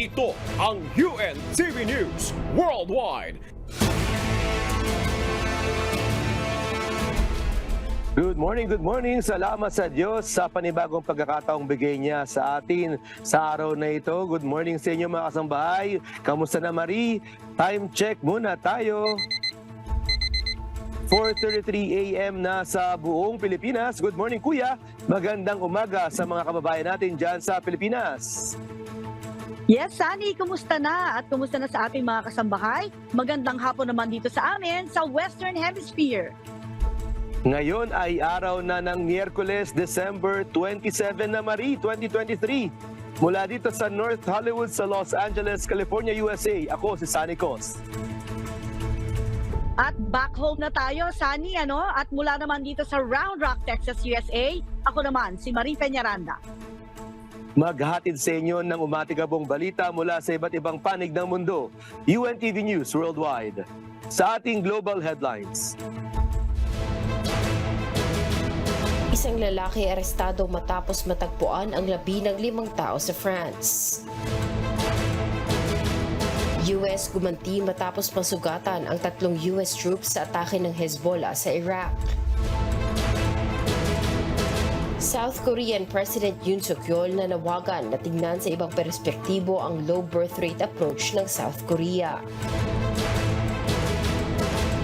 Ito ang UNTV News Worldwide. Good morning. Salamat sa Diyos sa panibagong pagkakataong bigay niya sa atin sa araw na ito. Good morning sa inyo mga kasambahay. Kamusta na Marie? Time check muna tayo. 4:33 a.m. na sa buong Pilipinas. Good morning Kuya. Magandang umaga sa mga kababayan natin dyan sa Pilipinas. Yes, Sunny, kumusta na? At kumusta na sa ating mga kasambahay? Magandang hapon naman dito sa amin sa Western Hemisphere. Ngayon ay araw na ng Miyerkules, December 27 na Marie, 2023. Mula dito sa North Hollywood sa Los Angeles, California, USA. Ako si Sunny Cos. At back home na tayo, Sunny, ano? At mula naman dito sa Round Rock, Texas, USA, ako naman si Marie Peñaranda. Maghatid sa inyo ng umatigabong balita mula sa iba't ibang panig ng mundo. UNTV News Worldwide. Sa ating global headlines. Isang lalaki arestado matapos matagpuan ang labi ng 5 tao sa France. US gumanti matapos masugatan ang 3 US troops sa atake ng Hezbollah sa Iraq. South Korean President Yoon Suk-yeol nanawagan na tingnan sa ibang perspektibo ang low birth rate approach ng South Korea.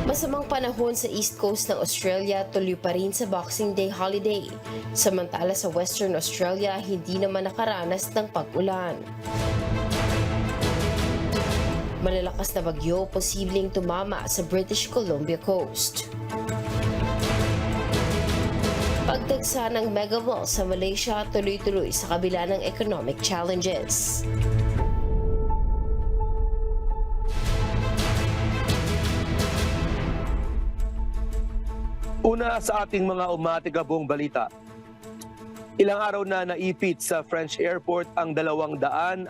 Masamang panahon sa East Coast ng Australia, tuloy pa rin sa Boxing Day holiday. Samantala sa Western Australia, hindi naman nakaranas ng pag-ulan. Malalakas na bagyo posibleng tumama sa British Columbia coast. Pagdagsa ng megamall sa Malaysia tuloy-tuloy sa kabila ng economic challenges. Una sa ating mga umatigabong balita. Ilang araw na naipit sa French airport ang 276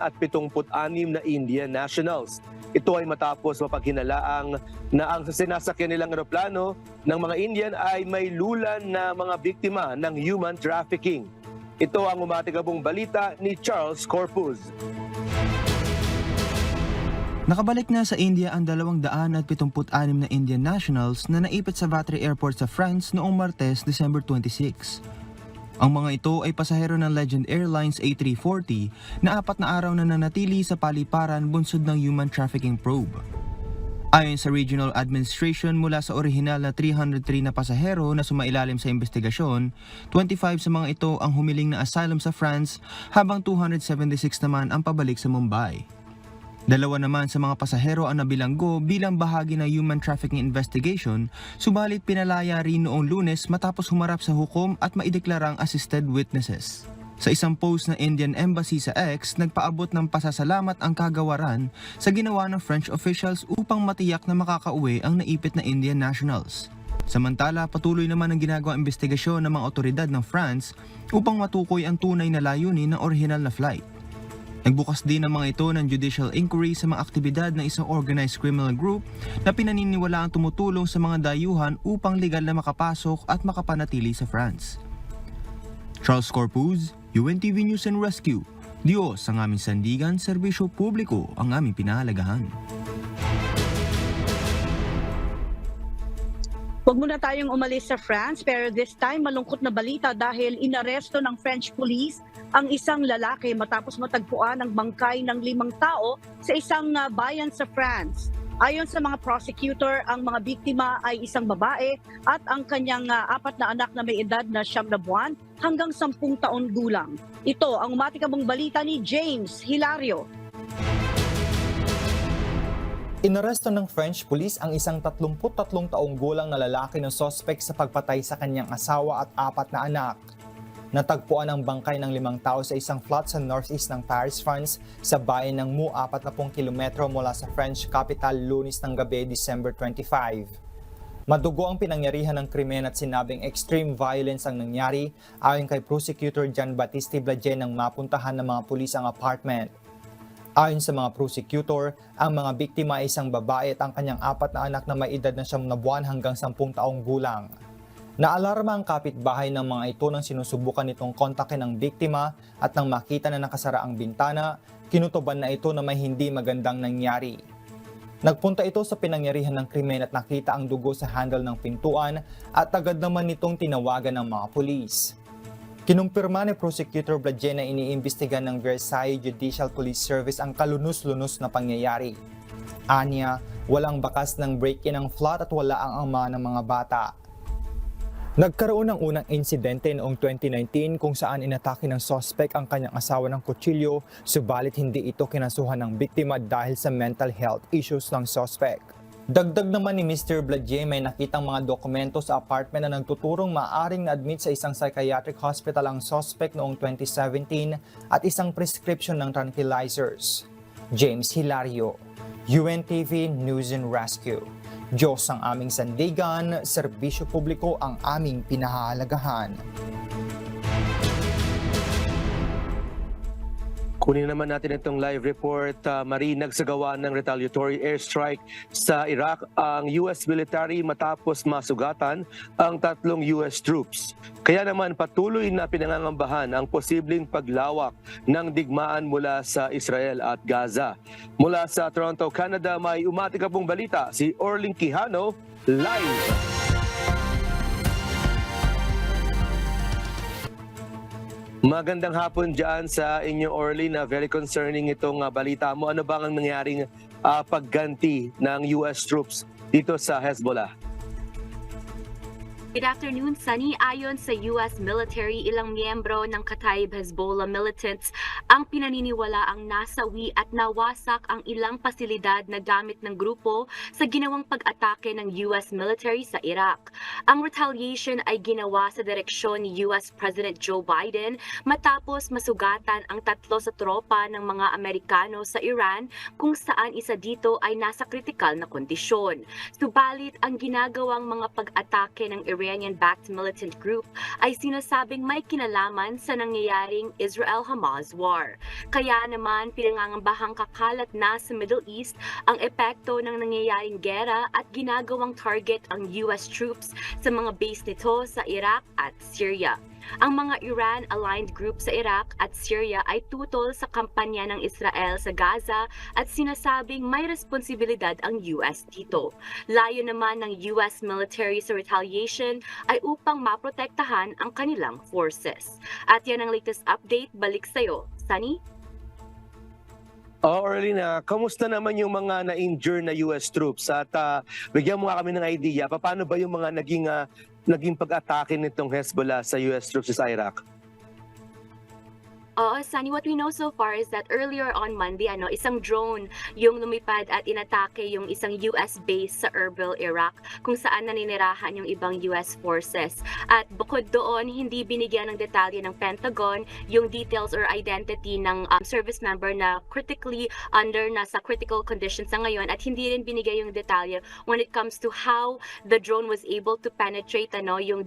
na Indian nationals. Ito ay matapos mapaghinalaang na ang sinasakyan nilang eroplano ng mga Indian ay may lulan na mga biktima ng human trafficking. Ito ang umatigabong balita ni Charles Corpuz. Nakabalik na sa India ang 276 na Indian nationals na naipit sa Vatry Airport sa France noong Martes, December 26. Ang mga ito ay pasahero ng Legend Airlines A340 na 4 na araw na nanatili sa paliparan bunsod ng human trafficking probe. Ayon sa Regional Administration, mula sa orihinal na 303 na pasahero na sumailalim sa investigasyon, 25 sa mga ito ang humiling na asylum sa France habang 276 naman ang pabalik sa Mumbai. 2 naman sa mga pasahero ang nabilanggo bilang bahagi ng human trafficking investigation, subalit pinalaya rin noong Lunes matapos humarap sa hukom at maideklarang assisted witnesses. Sa isang post ng Indian Embassy sa X, nagpaabot ng pasasalamat ang kagawaran sa ginawa ng French officials upang matiyak na makakauwi ang naipit na Indian nationals. Samantala, patuloy naman ang ginagawang investigasyon ng mga otoridad ng France upang matukoy ang tunay na layunin ng orihinal na flight. Nagbukas din ang mga ito ng judicial inquiry sa mga aktibidad ng isang organized criminal group na pinaniniwalaang tumutulong sa mga dayuhan upang legal na makapasok at makapanatili sa France. Charles Corpuz, UNTV News and Rescue. Diyos ang aming sandigan, serbisyo publiko ang aming pinahalagahan. Huwag muna tayong umalis sa France pero this time malungkot na balita dahil inaresto ng French police ang isang lalaki matapos matagpuan ang bangkay ng 5 tao sa isang bayan sa France. Ayon sa mga prosecutor, ang mga biktima ay isang babae at ang kanyang 4 na anak na may edad na 9 na buwan hanggang 10 taon gulang. Ito ang umatikabong balita ni James Hilario. Inaresto ng French police ang isang 33 taong gulang na lalaki ng suspect sa pagpatay sa kanyang asawa at 4 na anak. Natagpuan ang bangkay ng 5 tao sa isang flat sa northeast ng Paris, France sa bayan ng Meaux, 40 kilometro mula sa French capital Lunes ng gabi, December 25. Madugo ang pinangyarihan ng krimen at sinabing extreme violence ang nangyari ayon kay Prosecutor Jean-Baptiste Blaje nang mapuntahan ng mga pulis ang apartment. Ayon sa mga prosecutor, ang mga biktima ay isang babae at ang kanyang 4 na anak na may edad na 9 na buwan hanggang 10 taong gulang. Naalarma ang kapitbahay ng mga ito nang sinusubukan nitong kontakin ang biktima at nang makita na nakasara ang bintana, kinutuban na ito na may hindi magandang nangyari. Nagpunta ito sa pinangyarihan ng krimen at nakita ang dugo sa handle ng pintuan at agad naman nitong tinawagan ng mga pulis. Kinumpirma ni Prosecutor Bladje na iniimbestigan ng Versailles Judicial Police Service ang kalunos-lunos na pangyayari. Anya, walang bakas ng break-in ang flat at wala ang ama ng mga bata. Nagkaroon ng unang insidente noong 2019 kung saan inatake ng suspect ang kanyang asawa ng kutsilyo, subalit hindi ito kinasuhan ng biktima dahil sa mental health issues ng suspect. Dagdag naman ni Mr. Bladje, may nakitang mga dokumento sa apartment na nagtuturong maaring na-admit sa isang psychiatric hospital ang suspect noong 2017 at isang prescription ng tranquilizers. James Hilario, UNTV News and Rescue. Diyos ang aming sandigan, serbisyo publiko ang aming pinahahalagahan. Kunin naman natin itong live report. Marie, nagsagawa ng retaliatory airstrike sa Iraq ang US military matapos masugatan ang 3 US troops. Kaya naman patuloy na pinangangambahan ang posibleng paglawak ng digmaan mula sa Israel at Gaza. Mula sa Toronto, Canada, may umatikabong balita si Orling Quijano live. Magandang hapon dyan sa inyo, Orly, na very concerning itong balita mo. Ano bang ang nangyaring pagganti ng US troops dito sa Hezbollah? Good afternoon, Sunny. Ayon sa US military, ilang miyembro ng Kataib Hezbollah militants ang pinaniniwalaang nasawi at nawasak ang ilang pasilidad na gamit ng grupo sa ginawang pag-atake ng US military sa Iraq. Ang retaliation ay ginawa sa direksyon ni US President Joe Biden matapos masugatan ang 3 sa tropa ng mga Amerikano sa Iran kung saan isa dito ay nasa kritikal na kondisyon. Subalit ang ginagawang mga pag-atake ng Iranian-backed militant group ay sinasabing may kinalaman sa nangyayaring Israel-Hamas war. Kaya naman pinangangambahang kakalat na sa Middle East ang epekto ng nangyayaring gera at ginagawang target ang US troops sa mga base nito sa Iraq at Syria. Ang mga Iran-aligned group sa Iraq at Syria ay tutol sa kampanya ng Israel sa Gaza at sinasabing may responsibilidad ang US dito. Layo naman ng US military sa retaliation ay upang maprotektahan ang kanilang forces. At yan ang latest update. Balik sa'yo, Sunny. Orly, kamusta naman yung mga na-injure na US troops? At bigyan mo nga kami ng idea, paano ba yung mga naging pag-atake nitong Hezbollah sa US troops sa Iraq? Sunny, what we know so far is that earlier on Monday, isang drone yung lumipad at inatake yung isang US base sa Erbil, Iraq, kung saan naninirahan yung ibang US forces. At bukod doon, hindi binigyan ng detalye ng Pentagon yung details or identity ng service member na nasa critical conditions sa ngayon, at hindi rin binigay yung detalye when it comes to how the drone was able to penetrate yung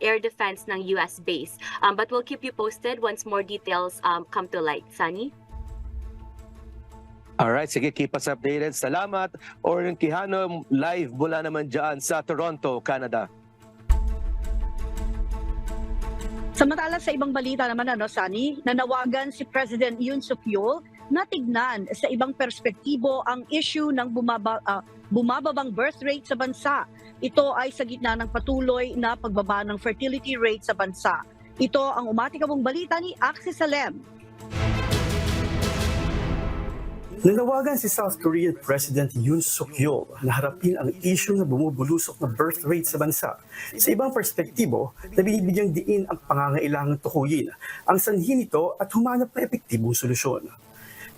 air defense ng US base. But we'll keep you posted once more details come to light. Sunny? Alright, sige, keep us updated. Salamat. Orling Quijano, live mula naman dyan sa Toronto, Canada. Samantala sa ibang balita naman, Sunny, nanawagan si President Yoon Suk Yeol na tignan sa ibang perspektibo ang issue ng bumababang birth rate sa bansa. Ito ay sa gitna ng patuloy na pagbaba ng fertility rate sa bansa. Ito ang umatikabong balita ni Axis Salem. Nanawagan si South Korean President Yoon Suk Yeol na harapin ang issue na bumubulusok na birth rate sa bansa. Sa ibang perspektibo, na binibigyang diin ang pangangailangang tukuyin ang sanhi nito at humanap ng epektibong solusyon.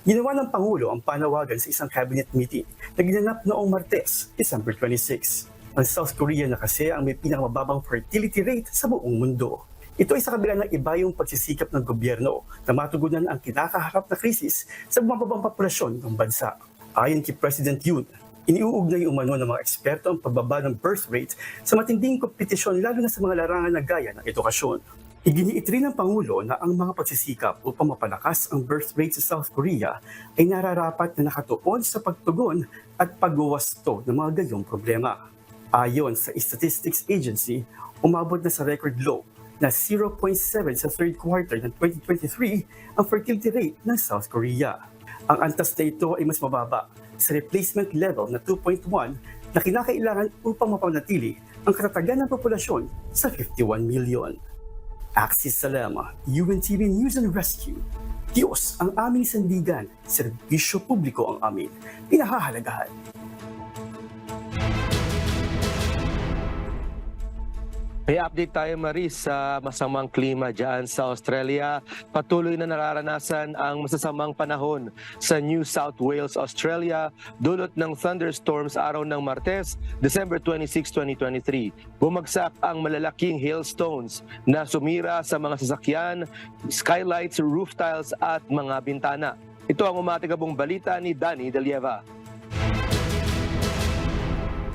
Ginawa ng Pangulo ang panawagan sa isang cabinet meeting na ginanap noong Martes, December 26. Ang South Korea na kasi ang may pinakamababang fertility rate sa buong mundo. Ito ay sa kabila ng iba yung pagsisikap ng gobyerno na matugunan ang kinakaharap na krisis sa bumababang populasyon ng bansa. Ayon kay President Yoon, iniuugnay umano ng mga eksperto ang pagbaba ng birth rate sa matinding kompetisyon lalo na sa mga larangan na gaya ng edukasyon. Iginiit rin ng Pangulo na ang mga pagsisikap upang mapalakas ang birth rate sa South Korea ay nararapat na nakatuon sa pagtugon at pagwawasto ng mga gayong problema. Ayon sa Statistics Agency, Umabot na sa record low na 0.7 sa third quarter ng 2023 ang fertility rate ng South Korea. Ang antas na ito ay mas mababa sa replacement level na 2.1 na kinakailangan upang mapanatili ang katatagan ng populasyon sa 51 million. Axis Salema, UNTV News and Rescue. Diyos ang aming sandigan, serbisyo publiko ang amin pinahahalagahan. May update tayo, Maris, sa masamang klima dyan sa Australia. Patuloy na nararanasan ang masasamang panahon sa New South Wales, Australia, dulot ng thunderstorms araw ng Martes, December 26, 2023. Bumagsak ang malalaking hailstones na sumira sa mga sasakyan, skylights, roof tiles at mga bintana. Ito ang umatigabong balita ni Danny Delieva.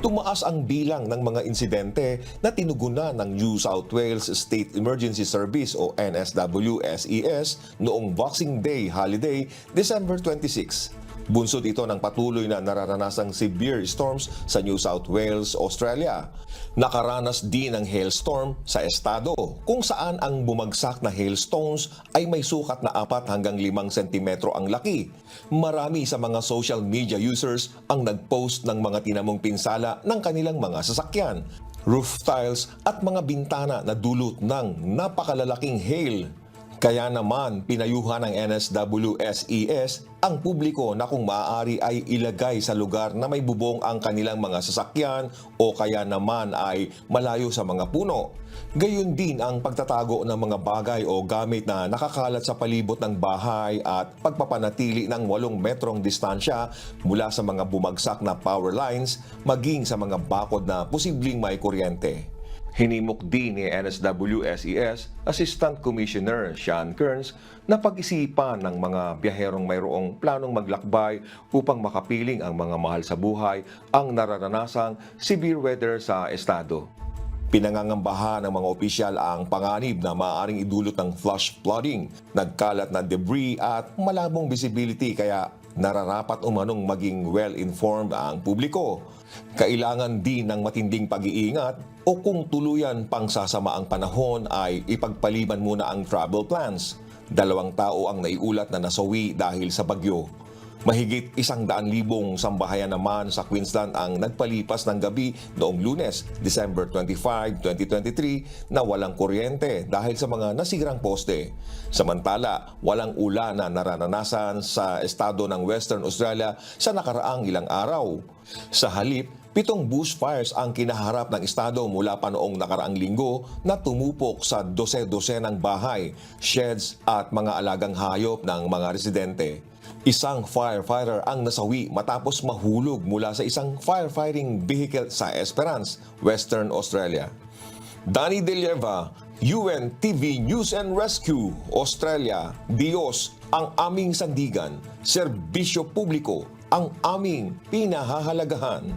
Tumaas ang bilang ng mga insidente na tinugunan ng New South Wales State Emergency Service o NSWSES noong Boxing Day holiday, December 26. Bunsod ito ng patuloy na nararanasang severe storms sa New South Wales, Australia. Nakaranas din ng hailstorm sa estado kung saan ang bumagsak na hailstones ay may sukat na 4 hanggang 5 sentimetro ang laki. Marami sa mga social media users ang nagpost ng mga tinamong pinsala ng kanilang mga sasakyan, roof tiles at mga bintana na dulot ng napakalalaking hail. Kaya naman pinayuhan ng NSWSES ang publiko na kung maaari ay ilagay sa lugar na may bubong ang kanilang mga sasakyan o kaya naman ay malayo sa mga puno. Gayon din ang pagtatago ng mga bagay o gamit na nakakalat sa palibot ng bahay at pagpapanatili ng 8 metrong distansya mula sa mga bumagsak na power lines maging sa mga bakod na posibleng may kuryente. Hinimok din ni NSWSES Assistant Commissioner Sean Kearns na pag-isipan ng mga biyaherong mayroong planong maglakbay upang makapiling ang mga mahal sa buhay ang nararanasang severe weather sa estado. Pinangangambahan ng mga opisyal ang panganib na maaaring idulot ng flash flooding, nagkalat na debris at malabong visibility kaya nararapat umanong maging well-informed ang publiko. Kailangan din ng matinding pag-iingat o kung tuluyan pang sasama ang panahon ay ipagpaliban muna ang travel plans. 2 tao ang naiulat na nasawi dahil sa bagyo. Mahigit 100,000 sambahayan naman sa Queensland ang nagpalipas ng gabi noong Lunes, December 25, 2023 na walang kuryente dahil sa mga nasirang poste. Samantala, walang ulan na nararanasan sa estado ng Western Australia sa nakaraang ilang araw. Sa halip, 7 bushfires ang kinaharap ng estado mula pa noong nakaraang linggo na tumupok sa 12-dosenang bahay, sheds at mga alagang hayop ng mga residente. Isang firefighter ang nasawi matapos mahulog mula sa isang firefighting vehicle sa Esperance, Western Australia. Danny Delieva, UNTV News and Rescue, Australia. Diyos ang aming sandigan, serbisyo publiko ang aming pinahahalagahan.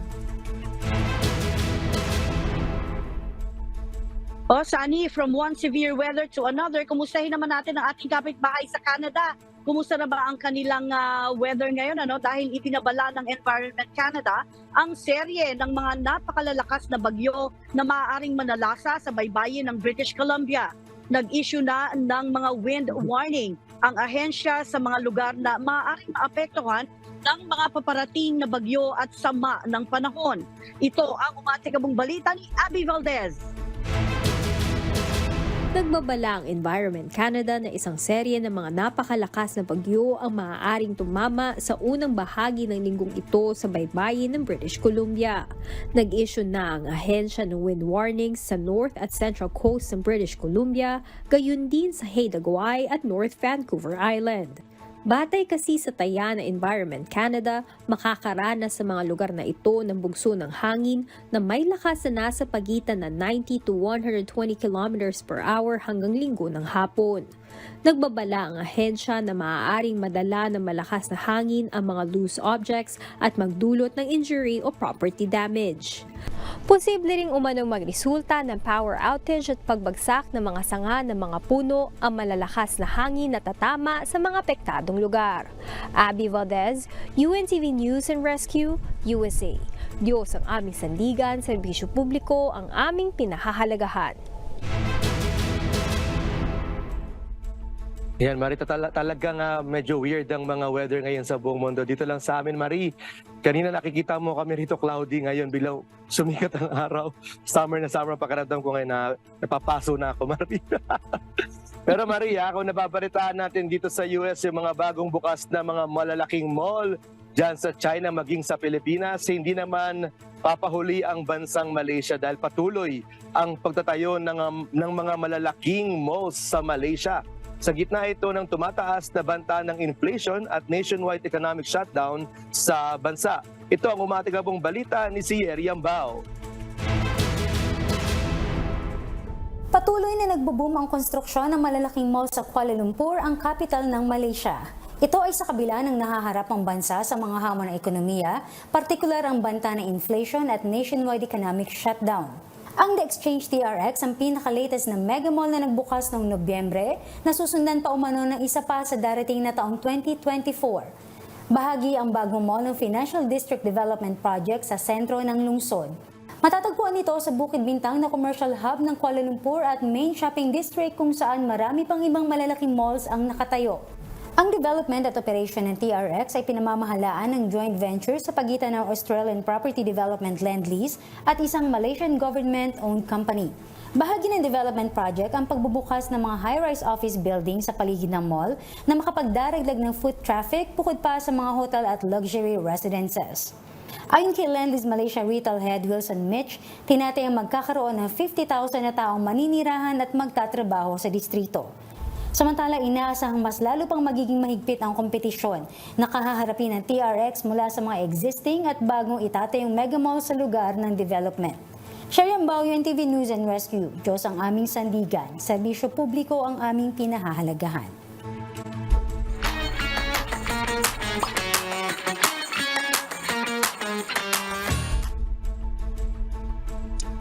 O Sunny, from one severe weather to another, kumustahin naman natin ang ating kapitbahay sa Canada. Kumusta na ba ang kanilang weather ngayon? Dahil itinabala ng Environment Canada ang serye ng mga napakalalakas na bagyo na maaaring manalasa sa baybayin ng British Columbia. Nag-issue na ng mga wind warning ang ahensya sa mga lugar na maaaring maapektuhan ng mga paparating na bagyo at sama ng panahon. Ito ang umatikabong balita ni Abby Valdez. Nagbabala ang Environment Canada na isang serye ng mga napakalakas na bagyo ang maaaring tumama sa unang bahagi ng linggong ito sa baybayin ng British Columbia. Nag-issue na ang ahensya ng wind warnings sa North at Central Coast ng British Columbia, gayon din sa Haida Gwaii at North Vancouver Island. Batay kasi sa taya ng Environment Canada, makakaranas sa mga lugar na ito ng bugso ng hangin na may lakas na nasa pagitan ng 90 to 120 kilometers per hour hanggang linggo ng hapon. Nagbabala ang ahensya na maaaring madala ng malakas na hangin ang mga loose objects at magdulot ng injury o property damage. Posible ring umanong magresulta ng power outage at pagbagsak ng mga sanga ng mga puno ang malalakas na hangin na tatama sa mga apektadong lugar. Abby Valdez, UNTV News and Rescue, USA. Diyos ang aming sandigan, serbisyo publiko ang aming pinahahalagahan. Yan, Marie, talagang medyo weird ang mga weather ngayon sa buong mundo. Dito lang sa amin, Marie, kanina nakikita mo kami rito cloudy, ngayon bilang sumikat ang araw. Summer na summer, pakiramdam ko ngayon na napapaso na ako, Marie. Pero Marie, kung nababalitaan natin dito sa US, yung mga bagong bukas na mga malalaking mall dyan sa China maging sa Pilipinas, hindi naman papahuli ang bansang Malaysia dahil patuloy ang pagtatayo ng mga malalaking malls sa Malaysia. Sa gitna ito ng tumataas na banta ng inflation at nationwide economic shutdown sa bansa. Ito ang umatigabong balita ni si Yeri Yambao. Patuloy na nagbo-boom ang konstruksyon ng malalaking mall sa Kuala Lumpur, ang capital ng Malaysia. Ito ay sa kabila ng nahaharap ang bansa sa mga hamon ng ekonomiya, partikular ang banta ng inflation at nationwide economic shutdown. Ang The Exchange TRX ang pinaka-latest na mega mall na nagbukas noong Nobyembre, na susundan pa umano ng isa pa sa darating na taong 2024. Bahagi ang bagong mall ng Financial District Development Project sa sentro ng lungsod. Matatagpuan ito sa Bukid Bintang na commercial hub ng Kuala Lumpur at main shopping district kung saan marami pang ibang malalaking malls ang nakatayo. Ang development at operation ng TRX ay pinamamahalaan ng joint venture sa pagitan ng Australian Property Development Lend-Lease at isang Malaysian government-owned company. Bahagi ng development project ang pagbubukas ng mga high-rise office building sa paligid ng mall na makapagdaragdag ng foot traffic bukod pa sa mga hotel at luxury residences. Ayon kay Lend-Lease Malaysia Retail Head Wilson Mitch, tinatayang magkakaroon ng 50,000 na taong maninirahan at magtatrabaho sa distrito. Samantala, inaasahang mas lalo pang magiging mahigpit ang kompetisyon na kahaharapin ng TRX mula sa mga existing at bagong itatayong mega mall sa lugar ng development. Sherry Ambao, UNTV News and Rescue. Diyos ang aming sandigan, serbisyo publiko ang aming pinahahalagahan.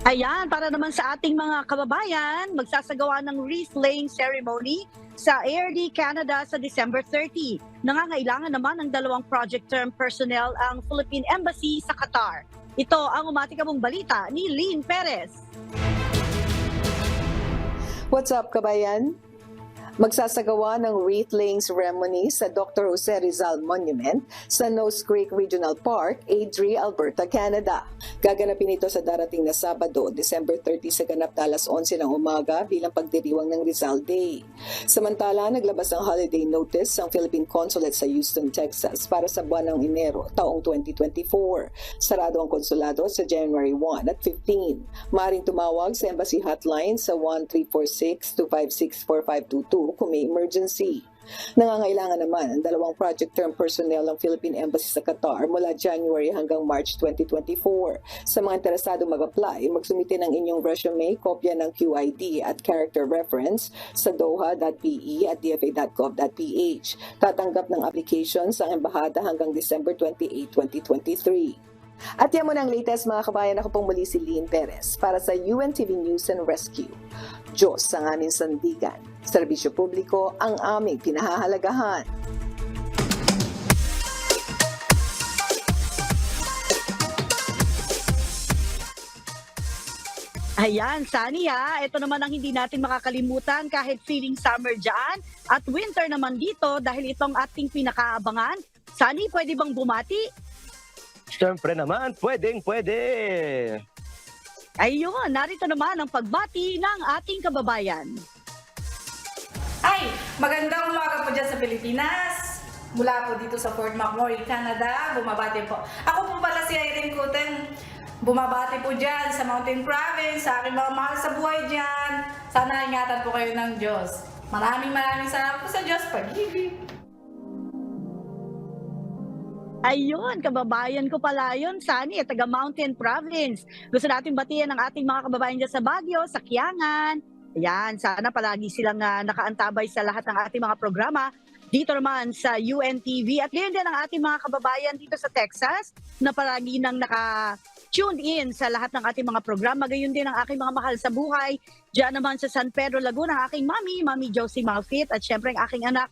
Ayan, para naman sa ating mga kababayan, magsasagawa ng wreath-laying ceremony sa ARD Canada sa December 30. Nangangailangan naman ng 2 project term personnel ang Philippine Embassy sa Qatar. Ito ang umatikabong balita ni Lynn Perez. What's up, kabayan? Magsasagawa ng wreath-laying ceremony sa Dr. Jose Rizal Monument sa Nose Creek Regional Park, Adri, Alberta, Canada. Gaganapin ito sa darating na Sabado, December 30 sa ganap na alas 11 ng umaga bilang pagdiriwang ng Rizal Day. Samantala, naglabas ng holiday notice ang Philippine Consulate sa Houston, Texas para sa buwan ng Enero, taong 2024. Sarado ang konsulado sa January 1 at 15. Maaaring tumawag sa embassy hotline sa 1346-256-4522 kung may emergency. Nangangailangan naman ang 2 project term personnel ng Philippine Embassy sa Qatar mula January hanggang March 2024. Sa mga interesado mag-apply, magsumite ng inyong resume, kopya ng QID at character reference sa doha.pe at dfa.gov.ph. Tatanggap ng applications ang embahada hanggang December 28, 2023. At yan mo ng latest mga kabayan, ako pong muli si Lynn Perez para sa UNTV News and Rescue. Diyos ang aming sandigan, serbisyo publiko ang aming pinahahalagahan. Ayan, Sunny ha. Ito naman ang hindi natin makakalimutan kahit feeling summer dyan at winter naman dito dahil itong ating pinakaabangan. Sunny, pwede bang bumati? Siyempre naman, pwede. Ayun, narito naman ang pagbati ng ating kababayan. Ay, magandang umaga po dyan sa Pilipinas. Mula po dito sa Fort McMurray, Canada, bumabati po. Ako po pala si Irene Cuten. Bumabati po dyan sa Mountain Province, sa aking mga mahal sa buhay dyan. Sana ingatan po kayo ng Diyos. Maraming salamat po sa Diyos. Pag-ibig. Ayun, kababayan ko pala yun, Sunny, taga Mountain Province. Gusto natin batiyan ang ating mga kababayan dyan sa Baguio, sa Kiangan. Ayan, sana palagi silang nakaantabay sa lahat ng ating mga programa. Dito naman sa UNTV at ngayon din ang ating mga kababayan dito sa Texas na palagi nang naka-tuned in sa lahat ng ating mga programa. Gayon din ang aking mga mahal sa buhay. Diyan naman sa San Pedro, Laguna, ang aking Mami Josie Malfit at syempre ang aking anak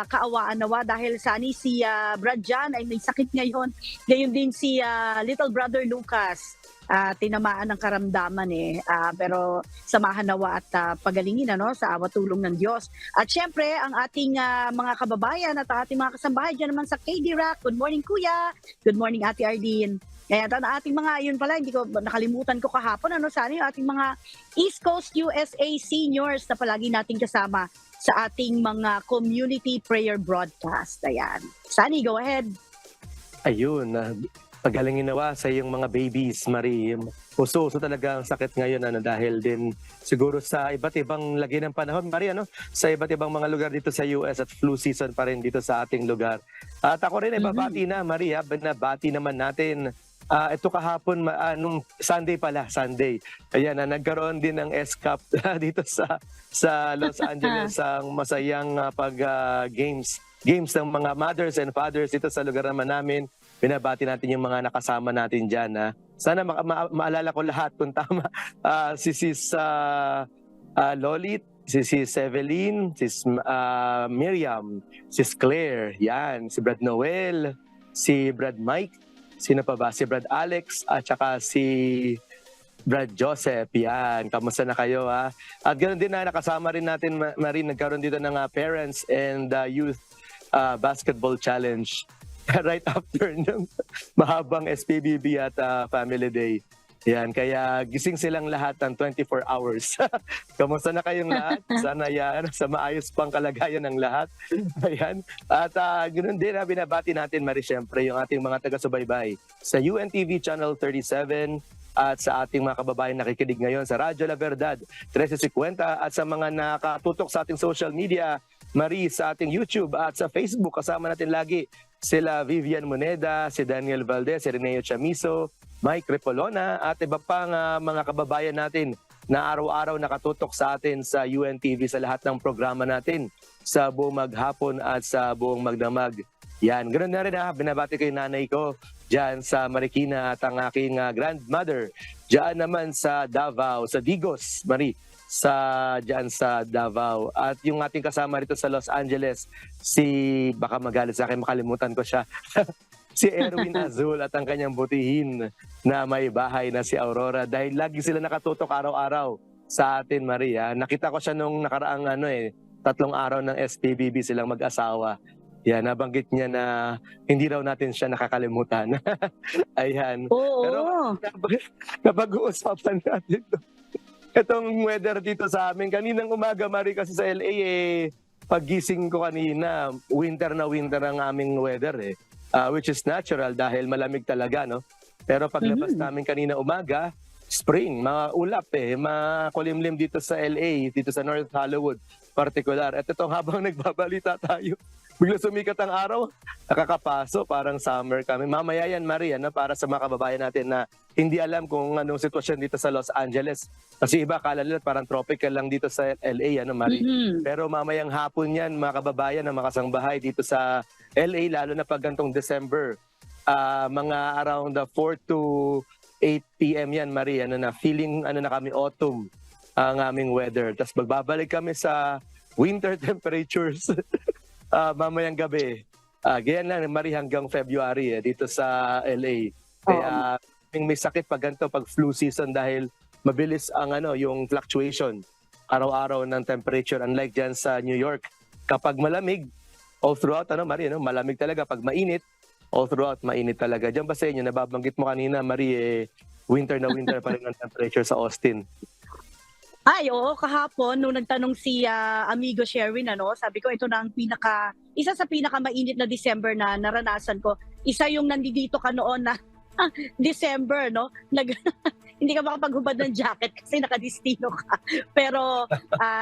kaawaan nawa dahil si Brad Jan ay may sakit ngayon. Gayon din si little brother Lucas. Tinamaan ng karamdaman pero samahan nawa at pagalingin sa awa tulong ng Diyos. At syempre ang ating mga kababayan at ating mga kasambahay dyan naman sa KD Rock. Good morning Kuya, good morning Ate Ardeen. Kaya ang ating mga, yun pala, hindi ko nakalimutan ko kahapon, sana yung ating mga East Coast USA seniors na palagi nating kasama sa ating mga community prayer broadcast. Ayan. Sunny, go ahead. Ayun, pagalingin nawa sa iyong mga babies, Marie. Uso talaga ang sakit ngayon dahil din siguro sa iba't ibang lagi ng panahon, Marie, sa iba't ibang mga lugar dito sa US at flu season pa rin dito sa ating lugar. At ako rin ay babati na, Marie, binabati naman natin. Ito kahapon, nung Sunday. Ayan, nagkaroon din ng S-Cup dito sa Los Angeles ang masayang games ng mga mothers and fathers dito sa lugar naman namin. Binabati natin yung mga nakasama natin dyan. Sana maalala ko lahat kung tama. Si Sis Lolit, si Sis Evelyn, Sis Miriam, Sis Claire, yan, si Brad Noel, si Brad Mike, sino pa ba? Si Brad Alex, at saka si Brad Joseph, yan. Kamusta na kayo, ha? At ganoon din nakasama rin natin, Marie, nagkaroon dito ng Parents and Youth Basketball Challenge right after ng mahabang SPBB at Family Day. Yan, kaya gising silang lahat ng 24 hours. Kamusta na kayong lahat? Sana yan, sa maayos pang kalagayan ng lahat. Ayan. At ganoon din, binabati natin, Marie, syempre, yung ating mga taga-subaybay sa UNTV Channel 37 at sa ating mga kababayan nakikinig ngayon sa Radyo La Verdad 1350 at sa mga nakatutok sa ating social media, Marie, sa ating YouTube at sa Facebook. Kasama natin lagi sila Vivian Moneda, si Daniel Valdez, si Reneo Chamizo, Mike Repolona at iba pang mga kababayan natin na araw-araw nakatutok sa atin sa UNTV sa lahat ng programa natin sa buong maghapon at sa buong magdamag. Yan, ganoon na rin binabati ko yung nanay ko dyan sa Marikina at ang aking grandmother dyan naman sa Davao, sa Digos, Marie, dyan sa Davao. At yung ating kasama rito sa Los Angeles, baka magalit sa akin, makalimutan ko siya, si Erwin Azul at ang kanyang butihin na may bahay na si Aurora dahil lagi sila nakatutok araw-araw sa atin, Maria. Nakita ko siya nung nakaraang 3 araw ng SPBB silang mag-asawa. Yan, nabanggit niya na hindi raw natin siya nakakalimutan. Ayan. Oo. Pero napag-uusapan natin itong weather dito sa amin. Kaninang umaga, Marie, kasi sa LA, paggising ko kanina, winter ang aming weather which is natural dahil malamig talaga, no? Pero paglabas namin kanina umaga, spring, mga ulap makulimlim dito sa LA, dito sa North Hollywood particular. At itong habang nagbabalita tayo, bigla sumikat ang araw, nakakapaso, parang summer kami. Mamaya yan, Maria, para sa mga kababayan natin na hindi alam kung anong sitwasyon dito sa Los Angeles. Kasi iba, akala nila parang tropical lang dito sa LA, Marie. Pero mamayang hapon yan, mga kababayan na makasangbahay dito sa LA, lalo na pag gantong December. Mga around 4 to 8 p.m. yan, Marie, na feeling na kami autumn ang aming weather. Tapos magbabalik kami sa winter temperatures mamayang gabi. Ganyan lang, Marie, hanggang February dito sa LA. Kaya may sakit pag ganito, pag flu season dahil mabilis ang yung fluctuation araw-araw ng temperature. Unlike dyan sa New York, kapag malamig, all throughout, Marie, malamig talaga. Pag mainit, all throughout, mainit talaga. Diyan ba sa inyo, nababanggit mo kanina, Marie, winter na winter pa rin ang temperature sa Austin? Ay, oo, kahapon, nung nagtanong si amigo Sherwin, sabi ko, ito na ang isa sa pinakamainit na December na naranasan ko. Isa yung nandito ka noon na December, no? Hindi ka makapaghubad ng jacket kasi nakadistino ka. Pero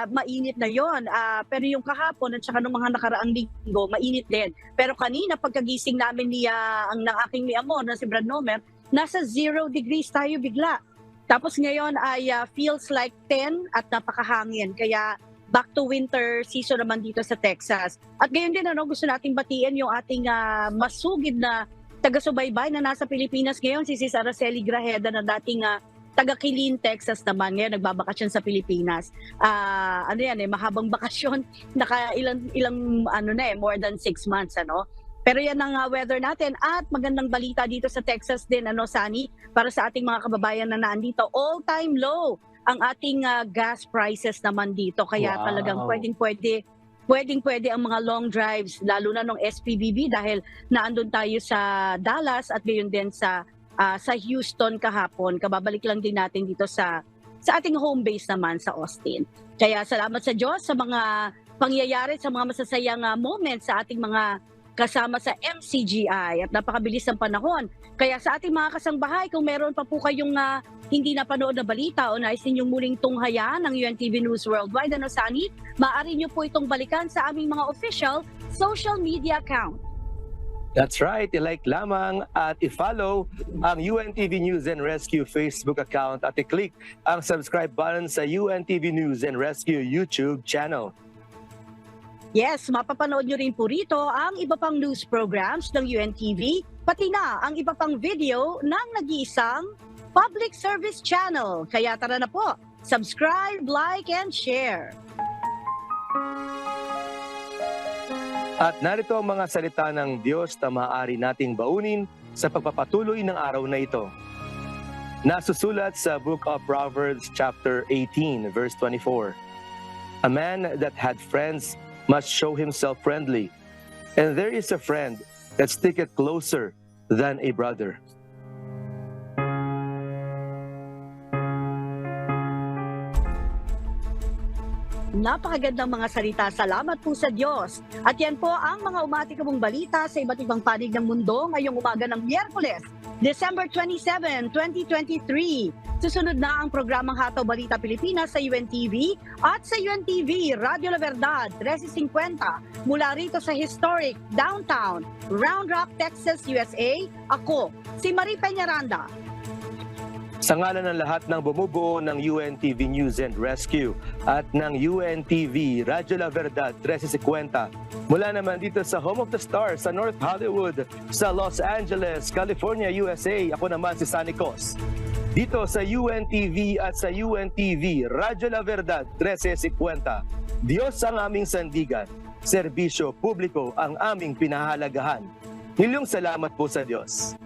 mainit na yon. Pero yung kahapon at saka nung mga nakaraang linggo, mainit din. Pero kanina, pagkagising namin ng aking ni Amor, na si Brad Nomer, nasa 0 degrees tayo bigla. Tapos ngayon ay feels like 10 at napakahangin. Kaya back to winter season naman dito sa Texas. At ngayon din, gusto nating batiin yung ating masugid na taga-subaybay na nasa Pilipinas ngayon, si Sis Araceli Grajeda, na dating taga Killeen, Texas naman. Ngayon nagbabakasyon sa Pilipinas. Mahabang bakasyon. Ilang more than 6 months, Pero yan ang weather natin at magandang balita dito sa Texas din, Sani, para sa ating mga kababayan na naandito. All-time low ang ating gas prices naman dito. Kaya talagang pwedeng-pwede ang mga long drives, lalo na nung SPBB dahil naandun tayo sa Dallas at gayon din sa Houston kahapon. Kababalik lang din natin dito sa ating home base naman sa Austin. Kaya salamat sa Diyos sa mga pangyayari, sa mga masasayang moments sa ating mga kasama sa MCGI at napakabilis ng panahon. Kaya sa ating mga kasangbahay, kung meron pa po kayong hindi napanood na balita o nais ninyong muling tunghayan ng UNTV News Worldwide, Sani, maaari niyo po itong balikan sa aming mga official social media account. That's right, i-like lamang at i-follow ang UNTV News and Rescue Facebook account at i-click ang subscribe button sa UNTV News and Rescue YouTube channel. Yes, mapapanood nyo rin po rito ang iba pang news programs ng UNTV, pati na ang iba pang video ng nag-iisang public service channel. Kaya tara na po, subscribe, like, and share. At narito ang mga salita ng Diyos na maaari nating baunin sa pagpapatuloy ng araw na ito. Nasusulat sa Book of Proverbs chapter 18 verse 24. A man that had friends must show himself friendly, and there is a friend that sticketh closer than a brother. Napakagandang mga salita. Salamat po sa Diyos. At yan po ang mga umatikabong balita sa iba't ibang panig ng mundo ngayong umaga ng Miyerkules, December 27, 2023. Susunod na ang programang Hataw Balita Pilipinas sa UNTV at sa UNTV Radio La Verdad 1350 mula rito sa historic downtown Round Rock, Texas, USA. Ako, si Marie Peñaranda. Sa ngalan ng lahat ng bumubuo ng UNTV News and Rescue at ng UNTV Radio La Verdad 1350, mula naman dito sa Home of the Stars sa North Hollywood, sa Los Angeles, California, USA, ako naman si Sunny Cos. Dito sa UNTV at sa UNTV Radio La Verdad 1350, Diyos ang aming sandigan, serbisyo publiko ang aming pinahalagahan. Milyong salamat po sa Diyos.